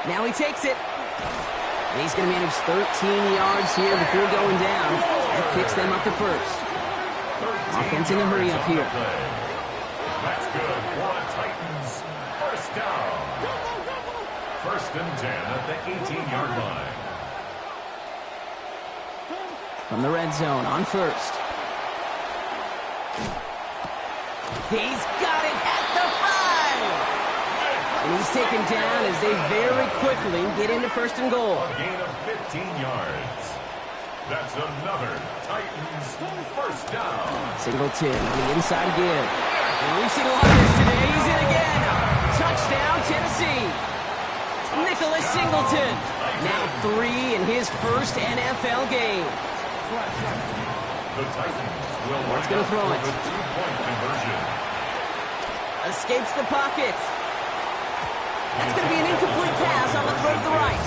Now he takes it. And he's going to manage 13 yards here before going down. That picks them up to first. Offense in a hurry up here. That's good for the Titans. First down. 1st and 10 at the 18-yard line. From the red zone on first. He's got it at the 5. And he's taken down as they very quickly get into 1st and goal. A gain of 15 yards. That's another Titans first down. Singleton on the inside give. And we've seen a lot of this today. He's in again. Touchdown, Tennessee. Nicholas Singleton, now 3 in his first NFL game. The Titans will What's going to throw it? The 2-point conversion. Escapes the pocket. That's going to be an incomplete pass on the throw to the right.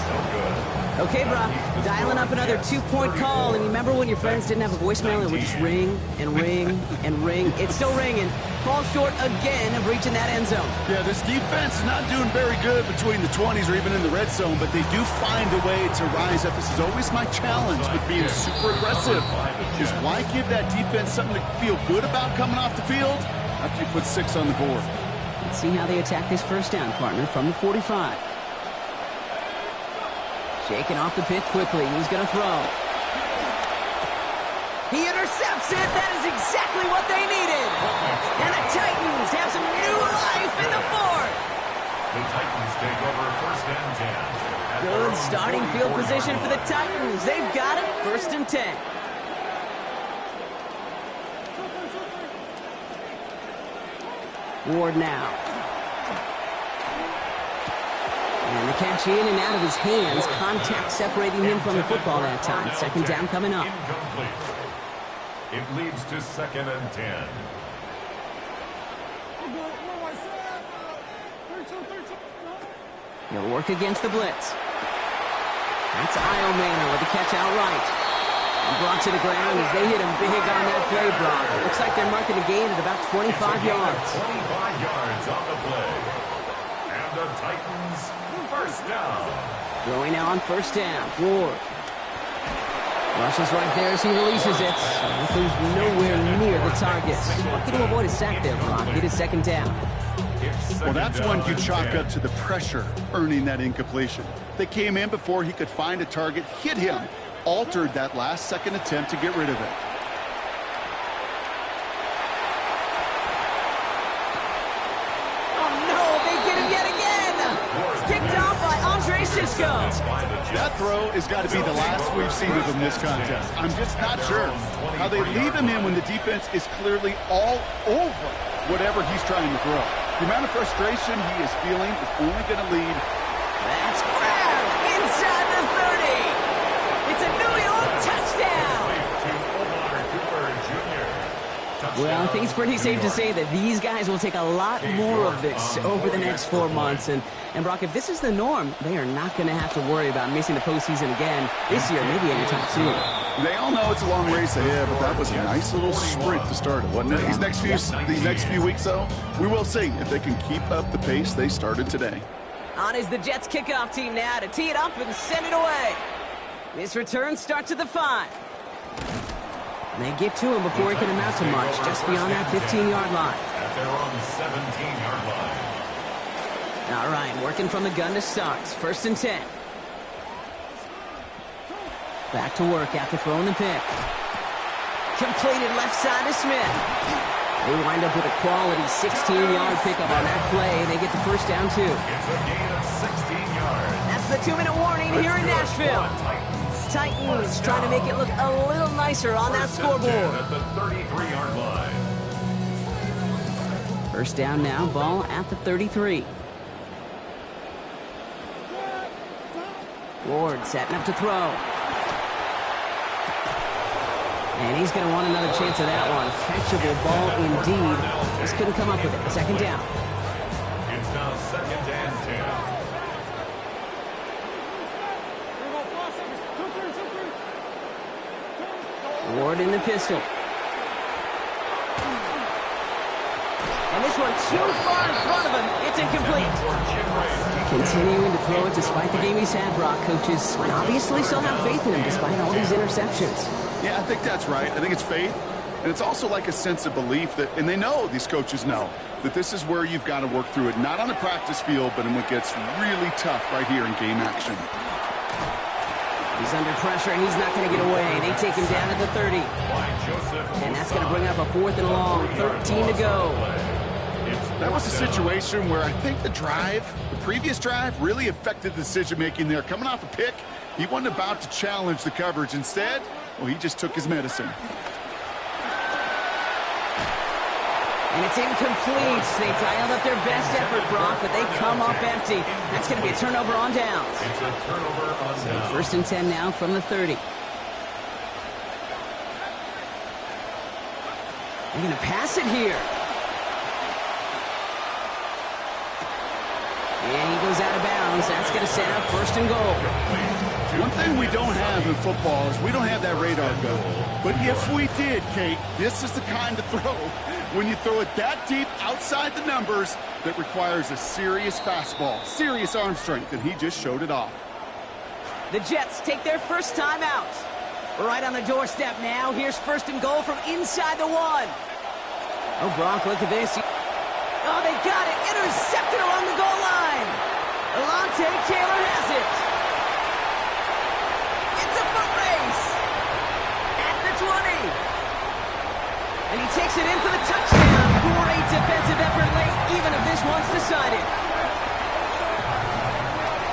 Okay, Brock, dialing up another 2-point call, and you remember when your friends didn't have a voicemail and it would just ring and ring and ring? It's still ringing. Falls short again of reaching that end zone. Yeah, this defense is not doing very good between the 20s or even in the red zone, but they do find a way to rise up. This is always my challenge with being super aggressive, is why give that defense something to feel good about coming off the field after you put 6 on the board? Let's see how they attack this first down, partner, from the 45. Shaking off the pit quickly. He's going to throw. He intercepts it. That is exactly what they needed. And the Titans have some new life in the 4th. The Titans take over 1st and 10. Good starting field position for the Titans. They've got it. 1st and 10. Ward now. And the catch in and out of his hands. Contact separating him from the football that time. 2nd down coming up. Incomplete. It leads to 2nd and 10. He'll work against the blitz. That's Io Manor with the catch outright. And brought to the ground as they hit him big on that play, Brock. It looks like they're marking a gain at about 25 yards. 25 yards on the play. And the Titans first down. Throwing now on 1st down. Ward. Rushes right there as he releases it. Goes nowhere near the target. Lucky to avoid a sack there, Brock. It is 2nd down. Well, that's one you chalk up to the pressure earning that incompletion. They came in before he could find a target, hit him, altered that last second attempt to get rid of it. go. That throw has got to be the last we've seen of him this contest. I'm just not sure how they leave him in when the defense is clearly all over whatever he's trying to throw. The amount of frustration he is feeling is only going to lead. That's grabbed inside the 30. It's a New York touchdown. Well, I think it's pretty safe to say that these guys will take a lot more of this over the next 4 months. And Brock, if this is the norm, they are not going to have to worry about missing the postseason again this year, maybe anytime soon. They all know it's a long race ahead, but that was a nice little sprint to start it, wasn't it? These next few weeks, though, we will see if they can keep up the pace they started today. On is the Jets kickoff team now to tee it up and send it away. This return starts at the 5. They get to him before it can amount to much, just beyond that 15-yard line. At their own 17-yard line. All right, working from the gun to start. 1st and 10. Back to work after throwing the pick. Completed left side to Smith. They wind up with a quality 16-yard pickup on that play. They get the first down, too. It's a gain of 16 yards. That's the 2-minute warning here in Nashville. Titans trying to make it look a little nicer on that scoreboard. At the 33-yard line. First down now, ball at the 33. Ward setting up to throw. And he's going to want another chance at that one. Catchable ball indeed. Just couldn't come up with it. 2nd down. It's now 2nd and 10. Ward in the pistol. And this one too far in front of him. It's incomplete. Continuing to throw it despite the game he's had, Brock. Coaches obviously still have faith in him despite all these interceptions. Yeah, I think that's right. I think it's faith. And it's also like a sense of belief that, and they know, these coaches know, that this is where you've got to work through it. Not on the practice field, but in what gets really tough right here in game action. He's under pressure, and he's not going to get away. They take him down at the 30. And that's going to bring up a 4th and long. 13 to go. That was a situation where I think the previous drive, really affected the decision-making there. Coming off a pick, he wasn't about to challenge the coverage. Instead, well, he just took his medicine. And it's incomplete. They dialed up their best effort, Brock, but they come up empty. That's going to be a turnover on downs. It's a turnover on downs. 1st and 10 now from the 30. They're going to pass it here. And he goes out of bounds. That's going to set up 1st and goal. One thing we don't have in football is we don't have that radar gun. But if we did, Kate, this is the kind of throw, when you throw it that deep outside the numbers, that requires a serious fastball, serious arm strength, and he just showed it off. The Jets take their first time out. Right on the doorstep now. Here's 1st and goal from inside the 1. Oh, Brock, look at this. Oh, they got it. Intercepted along the goal line. Alontae Taylor has it. It's a foot race. At the 20. And he takes it in for the touchdown. Great defensive effort late, even if this one's decided.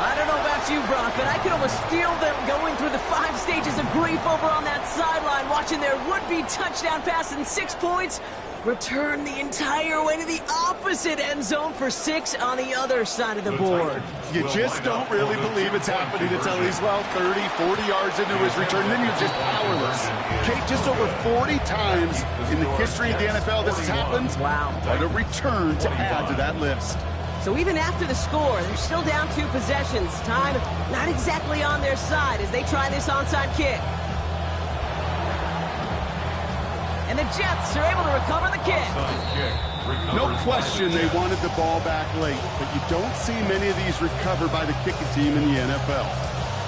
I don't know about you, Brock, but I could almost feel them going through the 5 stages of grief over on that sideline, watching their would-be touchdown pass in 6 points return the entire way to the opposite end zone for 6 on the other side of the board. You just don't really believe it's happening until he's, well, 30, 40 yards into his return. Then you're just powerless. Kate, just over 40 times in the history of the NFL this has happened. Wow. What a return to add to that list. So even after the score, they're still down 2 possessions. Time not exactly on their side as they try this onside kick. And the Jets are able to recover the kick. No question they wanted the ball back late, but you don't see many of these recovered by the kicking team in the NFL.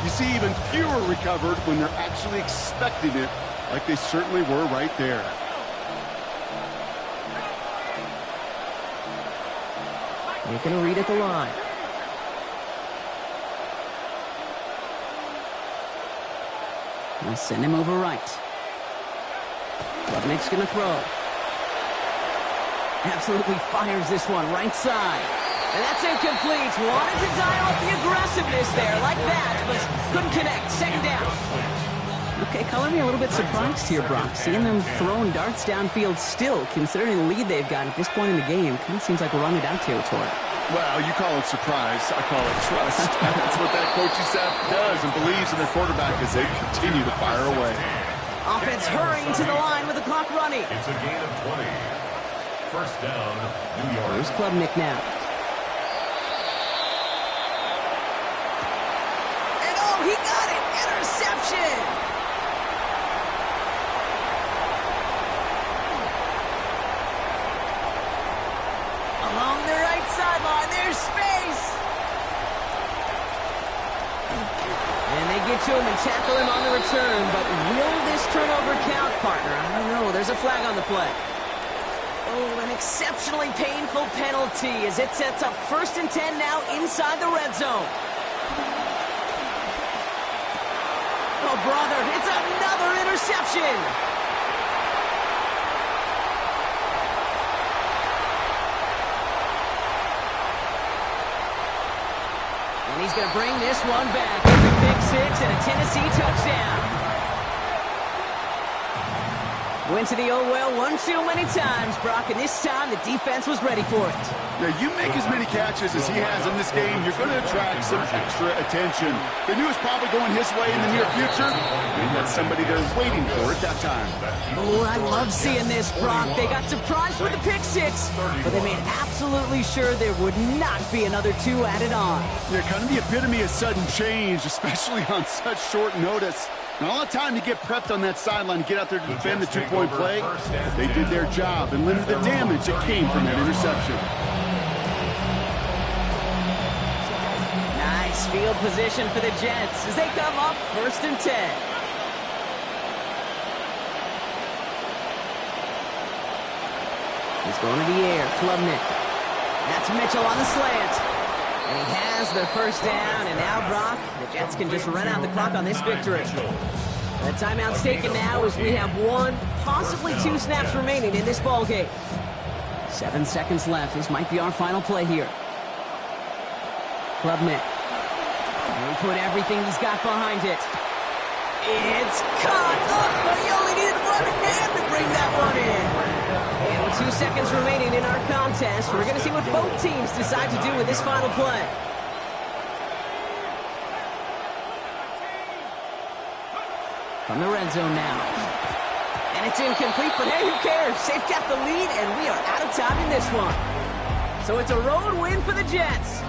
You see even fewer recovered when they're actually expecting it, like they certainly were right there. Making a read at the line. They'll send him over right. Lubnick's going to throw. Absolutely fires this one right side. And that's incomplete. Wanted to dial up the aggressiveness there like that, but couldn't connect. Second down. Okay, color me a little bit surprised here, Brock. Seeing them throwing darts downfield still, considering the lead they've got at this point in the game, kind of seems like we're running down territory. Well, you call it surprise. I call it trust. That's what that coaching staff does and believes in their quarterback as they continue to fire away. Offense hurrying to the line with the clock running. It's a gain of 20. First down, New York. Here's Klubnik now. And oh, he got it! Interception! Along the right sideline, there's space! And they get to him and tackle him on the return, but will this turnover count, partner? I don't know. There's a flag on the play. Oh, an exceptionally painful penalty as it sets up 1st and 10 now inside the red zone. Oh, brother, it's another interception. And he's going to bring this one back. It's a pick six and a Tennessee touchdown. Went to the old well one too many times, Brock, and this time the defense was ready for it. Yeah, you make as many catches as he has in this game, you're going to attract some extra attention. They knew it was probably going his way in the near future. They had somebody there waiting for it that time. Oh, I love seeing this, Brock. They got surprised with the pick six, but they made absolutely sure there would not be another two added on. Yeah, kind of the epitome of sudden change, especially on such short notice. And all the time to get prepped on that sideline to get out there to defend the two-point play, they did their job and limited the damage that came from that interception. Nice field position for the Jets as they come up 1st and 10. He's going to the air, Klubnik. That's Mitchell on the slant. And he has the first down, and now Brock, the Jets can just run out the clock on this victory. The timeout's taken now as we have 1, possibly 2 snaps remaining in this ball game. 7 seconds left. This might be our final play here. Klubnik. He put everything he's got behind it. It's caught! Oh, he only needed one hand to bring that one in. And with 2 seconds remaining in our contest, we're going to see what both teams decide to do with this final play. From the red zone now. And it's incomplete, but hey, who cares? They've got the lead, and we are out of time in this one. So it's a road win for the Jets.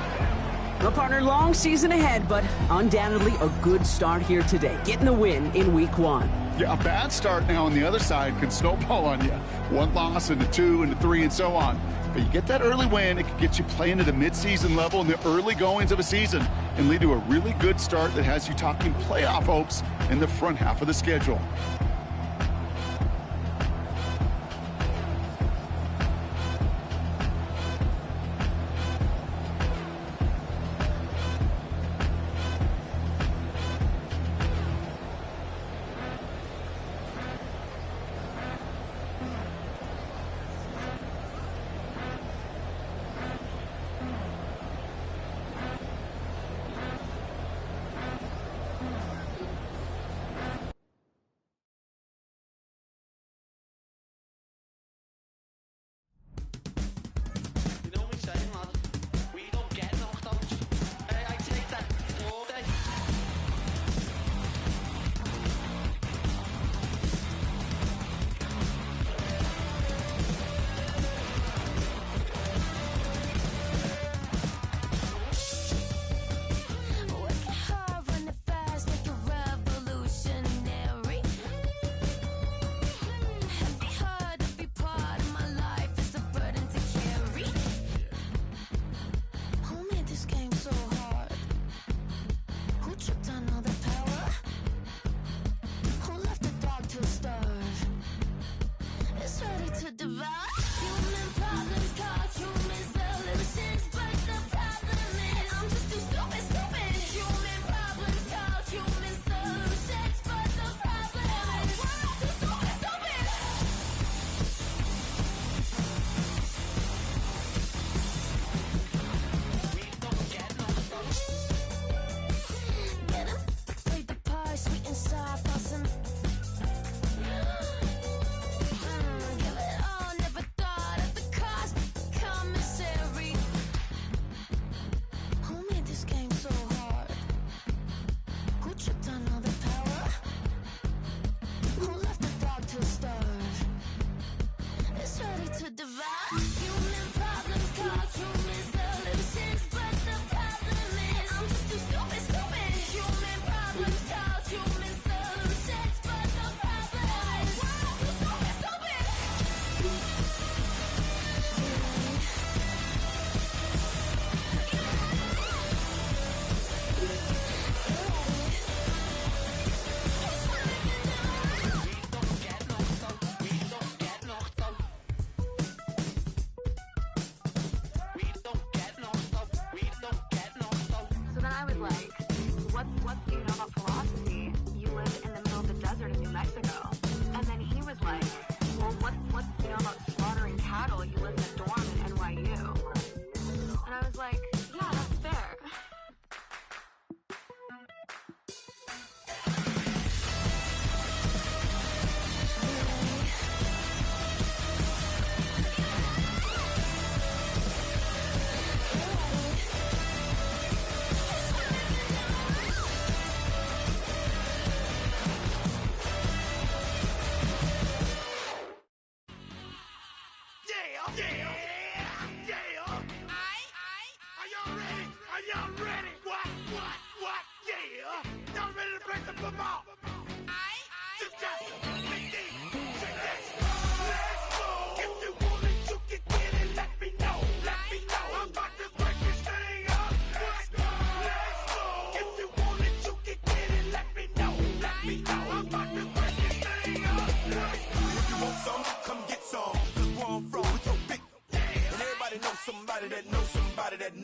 Well, partner, long season ahead, but undoubtedly a good start here today. Getting the win in week 1. Yeah, a bad start now on the other side can snowball on you. 1 loss into 2 into 3 and so on. But you get that early win, it can get you playing at a midseason level in the early goings of a season and lead to a really good start that has you talking playoff hopes in the front half of the schedule.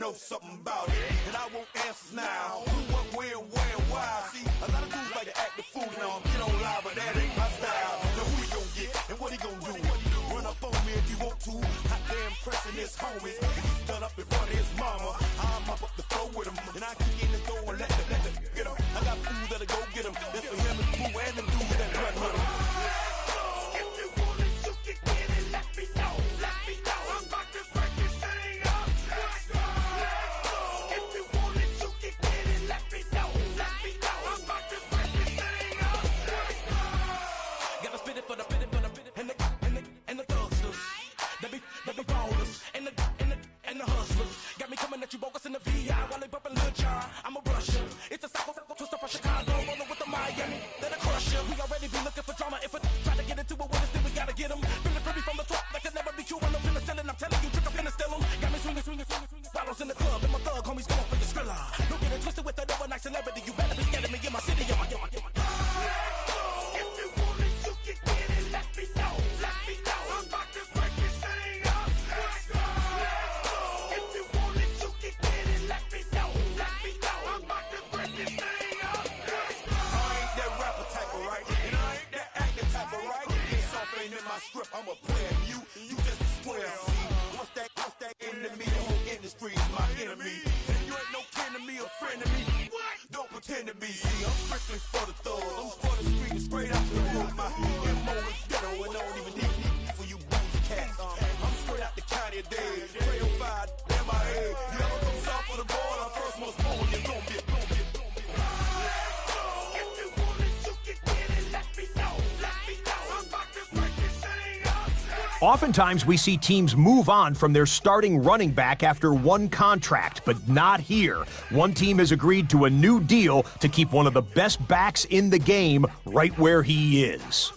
know something about it. And I want answers now. Who, what, where, why? See, a lot of dudes like to act the fool now. Get on live, but that ain't my style. Now who he gon' get and what he gon' do? Run up on me if you want to. Hot damn pressing his homies. He's done up in front of his mama. I'll mop up the floor with him. And I kick in the door and let the get him. I got fools that'll go get him. That's for him and Pooh and them dudes that run with him. If you want it, you can get it. Let me know. Let me know. I'm about to break this thing up. Let's go. If you want it, you can get it. Let me know. Let me know. I'm about to break this thing up. Gotta spit it for the and the thugsters. They be ballers and the hustlers. Got me coming at you bogus in the VI while they bumping Lil Jon. I'm a Russian. It's a cycle twister from Chicago, rolling with the Miami. Then a crusher. We already be looking for drama. If I try to get into it with us, then we gotta get them. Feeling free from the top, that can never be true. I'm penicillin. I'm telling you, trick up in the still 'em. Got me swinging. Bottles in the club, and my thug homies going for your Skrilla. Don't get it twisted with that overnight celebrity. You better be scared of me in my city. If you want it, you can get it. Let me know. Let me know. I'm about to break this thing up. Let's go. If you want it, you can get it. Let me know. Let me know. I'm about to break this thing up. Let's go. I ain't that rapper type of right, and I ain't that actor type of right. This off ain't in my script. I'm a player. You just a square. See, what's that enemy? The whole industry is my enemy. And you ain't no kin to me or friend to me. Don't pretend to be. See, I'm strictly for the thugs. I'm for the street, straight out the road. My MO is ghetto and I don't even need for you boozy cats. I'm straight out the county of Dade. 305 MIA. You ever come south for the border? First most born, you're gon' get. If you want it, you can get it. Let me know. Let me know. I'm about to break this thing up. Oftentimes, we see teams move on from their starting running back after one contract, but not here. One team has agreed to a new deal to keep one of the best backs in the game right where he is.